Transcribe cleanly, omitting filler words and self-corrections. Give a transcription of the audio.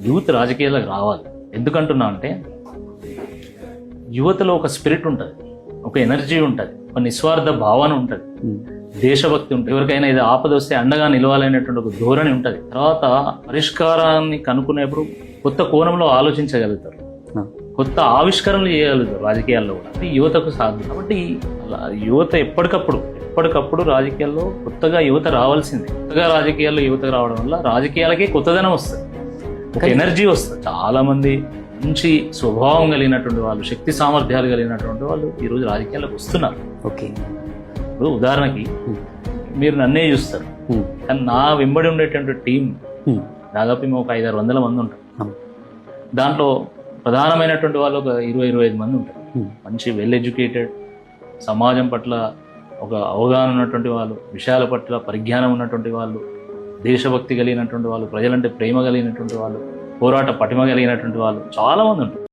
Youth రాజకీయాలకు రావాలి. ఎందుకంటున్నా అంటే యువతలో ఒక స్పిరిట్ ఉంటుంది, ఒక ఎనర్జీ ఉంటుంది, ఒక నిస్వార్థ భావన ఉంటుంది, దేశభక్తి ఉంటుంది. ఎవరికైనా ఇది ఆపద వస్తే అండగా నిలవాలనేటువంటి ఒక ధోరణి ఉంటుంది. తర్వాత పరిష్కారాన్ని కనుక్కునేప్పుడు కొత్త కోణంలో ఆలోచించగలుగుతారు, కొత్త ఆవిష్కరణలు చేయగలుగుతారు రాజకీయాల్లో కూడా. అది యువతకు సాధ్యం. కాబట్టి యువత ఎప్పటికప్పుడు రాజకీయాల్లో కొత్తగా యువత రావాల్సిందే. కొత్తగా రాజకీయాల్లో యువతకు రావడం వల్ల రాజకీయాలకే కొత్తదనం వస్తుంది, ఒక ఎనర్జీ వస్తుంది. చాలా మంది మంచి స్వభావం కలిగినటువంటి వాళ్ళు, శక్తి సామర్థ్యాలు కలిగినటువంటి వాళ్ళు ఈరోజు రాజకీయాలకు వస్తున్నారు. ఓకే, ఇప్పుడు ఉదాహరణకి మీరు నన్నే చూస్తారు, కానీ నా వెంబడి ఉండేటువంటి టీం దాదాపు మేము ఒక 500-600 మంది ఉంటాం. దాంట్లో ప్రధానమైనటువంటి వాళ్ళు ఒక 20-25 మంది ఉంటారు. మంచి వెల్ ఎడ్యుకేటెడ్, సమాజం పట్ల ఒక అవగాహన ఉన్నటువంటి వాళ్ళు, విషయాల పట్ల పరిజ్ఞానం ఉన్నటువంటి వాళ్ళు, దేశభక్తి కలిగినటువంటి వాళ్ళు, ప్రజలంటే ప్రేమ కలిగినటువంటి వాళ్ళు, పోరాట పటిమ కలిగినటువంటి వాళ్ళు చాలామంది ఉంటారు.